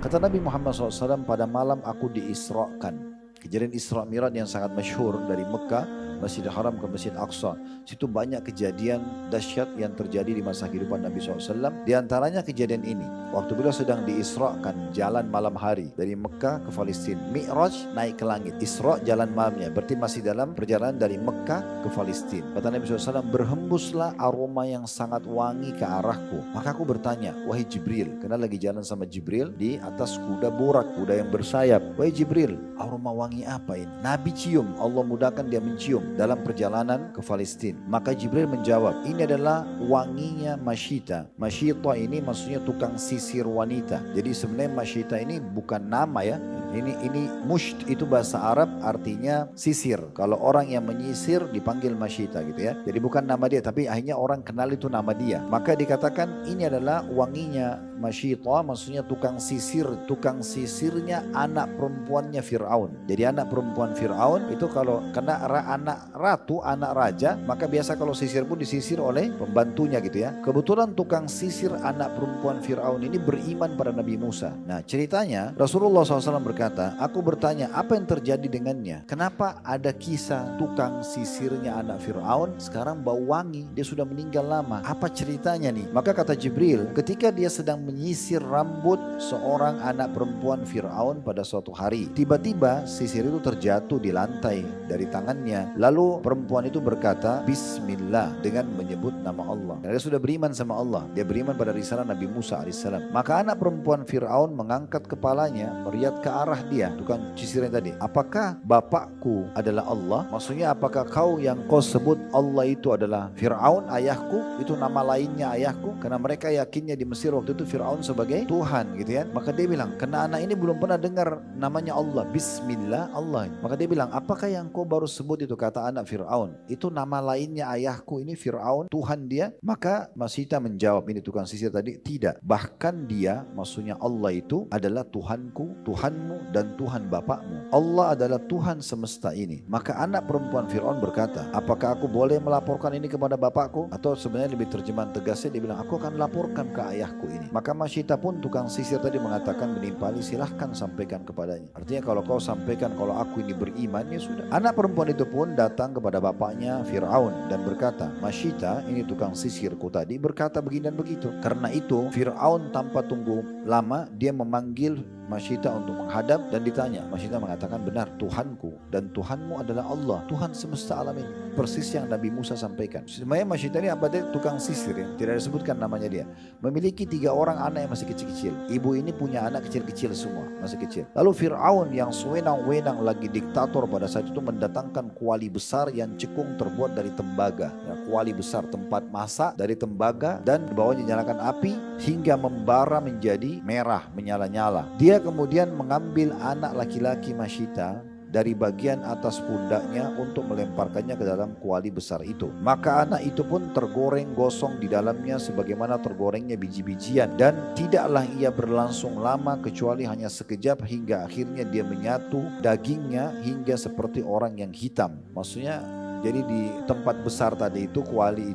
Kata Nabi Muhammad SAW, pada malam aku diisrakan. Kejadian Isra Mi'raj yang sangat masyhur dari Mekah, Masjidil Haram ke Masjid Aqsa. Situ banyak kejadian dahsyat yang terjadi di masa kehidupan Nabi SAW. Di antaranya kejadian ini. Waktu beliau sedang diisrakan jalan malam hari dari Mekah ke Palestina. Mi'raj naik ke langit. Isra jalan malamnya. Berarti masih dalam perjalanan dari Mekah ke Palestina. Kata Nabi SAW, berhembuslah aroma yang sangat wangi ke arahku. Maka aku bertanya, wahai Jibril. Karena lagi jalan sama Jibril di atas kuda burak, kuda yang bersayap. Wahai Jibril, aroma wangi apa ini? Nabi cium, Allah mudahkan dia mencium dalam perjalanan ke Palestina. Maka Jibril menjawab, ini adalah wanginya Masyita. Masyita ini maksudnya tukang sisir wanita. Jadi sebenarnya Masyita ini bukan nama ya. Ini musht itu bahasa Arab artinya sisir. Kalau orang yang menyisir dipanggil Masyita gitu ya. Jadi bukan nama dia, tapi akhirnya orang kenal itu nama dia. Maka dikatakan ini adalah wanginya Masyita, maksudnya tukang sisir. Tukang sisirnya anak perempuannya Fir'aun. Jadi anak perempuan Fir'aun itu kalau kena anak ratu, anak raja, maka biasa kalau sisir pun disisir oleh pembantunya gitu ya. Kebetulan tukang sisir anak perempuan Fir'aun ini beriman pada Nabi Musa. Nah ceritanya Rasulullah SAW berkata, aku bertanya apa yang terjadi dengannya? Kenapa ada kisah tukang sisirnya anak Fir'aun sekarang bau wangi? Dia sudah meninggal lama. Apa ceritanya nih? Maka kata Jibril, ketika dia sedang menyisir rambut seorang anak perempuan Fir'aun pada suatu hari, tiba-tiba sisir itu terjatuh di lantai dari tangannya. Lalu perempuan itu berkata, Bismillah, dengan menyebut nama Allah. Dan dia sudah beriman sama Allah. Dia beriman pada risalah Nabi Musa AS. Maka anak perempuan Fir'aun mengangkat kepalanya, melihat ke arah dia, tukang sisirnya tadi. Apakah bapakku adalah Allah? Maksudnya apakah kau yang kau sebut Allah itu adalah Fir'aun ayahku? Itu nama lainnya ayahku? Karena mereka yakinnya di Mesir waktu itu Fir'aun sebagai Tuhan gitu ya. Maka dia bilang, karena anak ini belum pernah dengar namanya Allah. Bismillah Allah. Maka dia bilang, apakah yang kau baru sebut itu? Kata anak Fir'aun, itu nama lainnya ayahku, ini Fir'aun Tuhan dia. Maka Masita menjawab, ini tukang sisir tadi, tidak, bahkan dia maksudnya Allah itu adalah Tuhanku, Tuhanmu, dan Tuhan bapakmu. Allah adalah Tuhan semesta ini. Maka anak perempuan Fir'aun berkata, apakah aku boleh melaporkan ini kepada bapakku? Atau sebenarnya lebih terjemahan tegasnya dia bilang, aku akan laporkan ke ayahku ini. Maka Masyita pun tukang sisir tadi mengatakan, menimpali, silahkan sampaikan kepadanya. Artinya kalau kau sampaikan kalau aku ini beriman, ya sudah. Anak perempuan itu pun datang kepada bapaknya Fir'aun dan berkata, Masyita, ini tukang sisirku tadi, berkata begini dan begitu. Karena itu Fir'aun tanpa tunggu lama dia memanggil Masyita untuk menghadap dan ditanya. Masyita mengatakan, benar, Tuhanku dan Tuhanmu adalah Allah, Tuhan semesta alam ini. Persis yang Nabi Musa sampaikan. Sebenarnya Masyita ini apa dia? Tukang sisir ya, tidak disebutkan namanya dia. Memiliki 3 orang anak yang masih kecil-kecil. Ibu ini punya anak kecil-kecil semua, masih kecil. Lalu Fir'aun yang sewenang-wenang lagi diktator pada saat itu mendatangkan kuali besar yang cekung terbuat dari tembaga. Ya, kuali besar tempat masak dari tembaga dan di bawahnya dinyalakan api hingga membara menjadi merah, menyala-nyala. Dia kemudian mengambil anak laki-laki Masyita dari bagian atas pundaknya untuk melemparkannya ke dalam kuali besar itu. Maka anak itu pun tergoreng gosong di dalamnya sebagaimana tergorengnya biji-bijian. Dan tidaklah ia berlangsung lama kecuali hanya sekejap hingga akhirnya dia menyatu dagingnya hingga seperti orang yang hitam. Maksudnya jadi di tempat besar tadi itu, kuali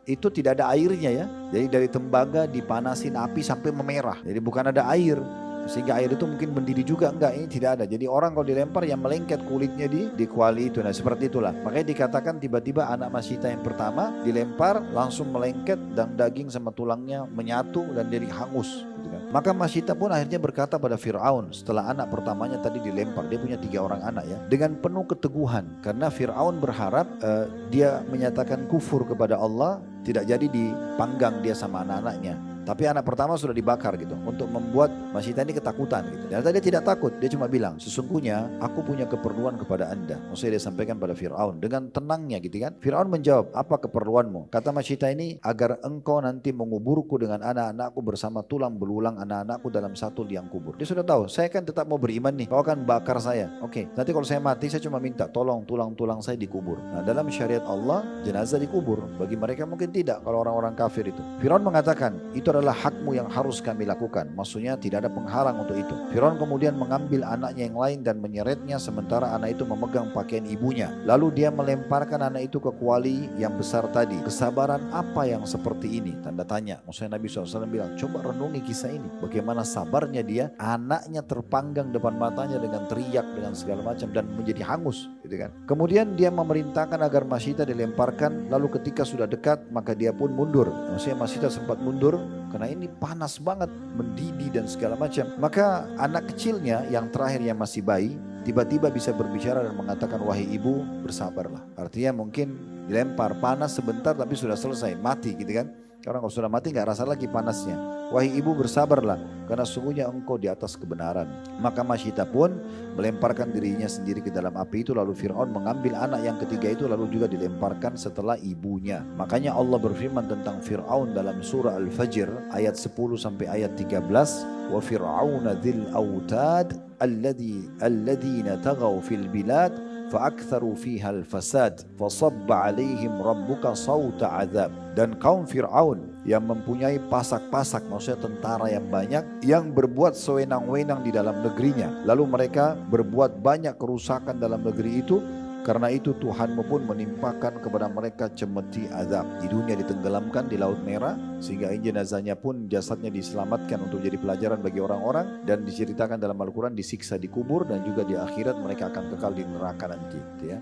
itu tidak ada airnya ya. Jadi dari tembaga dipanasin api sampai memerah. Jadi bukan ada air. Sehingga air itu mungkin mendidih juga, enggak, ini tidak ada. Jadi orang kalau dilempar yang melengket kulitnya di kuali itu. Nah seperti itulah. Makanya dikatakan tiba-tiba anak Masyita yang pertama dilempar langsung melengket dan daging sama tulangnya menyatu dan jadi hangus. Gitu kan. Maka Masyita pun akhirnya berkata pada Fir'aun setelah anak pertamanya tadi dilempar. Dia punya 3 orang anak ya. Dengan penuh keteguhan. Karena Fir'aun berharap dia menyatakan kufur kepada Allah. Tidak jadi dipanggang dia sama anak-anaknya. Tapi anak pertama sudah dibakar gitu. Untuk membuat Masyita ini ketakutan gitu. Dan dia tidak takut. Dia cuma bilang, sesungguhnya aku punya keperluan kepada anda. Maksudnya dia sampaikan pada Fir'aun. Dengan tenangnya gitu kan. Fir'aun menjawab, apa keperluanmu? Kata Masyita ini, agar engkau nanti menguburku dengan anak-anakku bersama tulang belulang anak-anakku dalam satu liang kubur. Dia sudah tahu, saya kan tetap mau beriman nih. Kau akan bakar saya. Oke, nanti kalau saya mati, saya cuma minta tolong tulang-tulang saya dikubur. Nah dalam syariat Allah, jenazah dikubur. Bagi mereka mungkin tidak, kalau orang-orang kafir itu. Fir'aun mengatakan, itu adalah hakmu yang harus kami lakukan. Maksudnya tidak ada penghalang untuk itu. Firaun kemudian mengambil anaknya yang lain dan menyeretnya sementara anak itu memegang pakaian ibunya. Lalu dia melemparkan anak itu ke kuali yang besar tadi. Kesabaran apa yang seperti ini? Tanda tanya. Maksudnya Nabi SAW bilang, coba renungi kisah ini. Bagaimana sabarnya dia, anaknya terpanggang depan matanya dengan teriak, dengan segala macam dan menjadi hangus. Gitu kan. Kemudian dia memerintahkan agar Masita dilemparkan. Lalu ketika sudah dekat, maka dia pun mundur. Maksudnya Masita sempat mundur karena ini panas banget, mendidih dan segala macam. Maka anak kecilnya yang terakhir yang masih bayi tiba-tiba bisa berbicara dan mengatakan, wahai ibu bersabarlah. Artinya mungkin dilempar panas sebentar tapi sudah selesai, mati gitu kan. Karena kalau sudah mati nggak rasa lagi panasnya. Wahai ibu bersabarlah karena sungguhnya engkau di atas kebenaran. Maka Masita pun melemparkan dirinya sendiri ke dalam api itu. Lalu Fir'aun mengambil anak yang ketiga itu lalu juga dilemparkan setelah ibunya. Makanya Allah berfirman tentang Fir'aun dalam surah Al-Fajr ayat 10 sampai ayat 13. Wa fir'auna dzil autad alladzina tagaw fil bilad فَأَكْثَرُوا فِيهَا الْفَسَادِ فَصَبَّ عَلَيْهِمْ رَبُّكَ صَوْتَ عَذَابٍ. Dan kaum Fir'aun yang mempunyai pasak-pasak, maksudnya tentara yang banyak, yang berbuat sewenang-wenang di dalam negerinya. Lalu mereka berbuat banyak kerusakan dalam negeri itu. Karena itu Tuhanmu pun menimpakan kepada mereka cemeti azab. Di dunia ditenggelamkan di Laut Merah, sehingga jenazahnya pun jasadnya diselamatkan untuk jadi pelajaran bagi orang-orang. Dan diceritakan dalam Al-Quran disiksa di kubur dan juga di akhirat mereka akan kekal di neraka nanti. Gitu ya.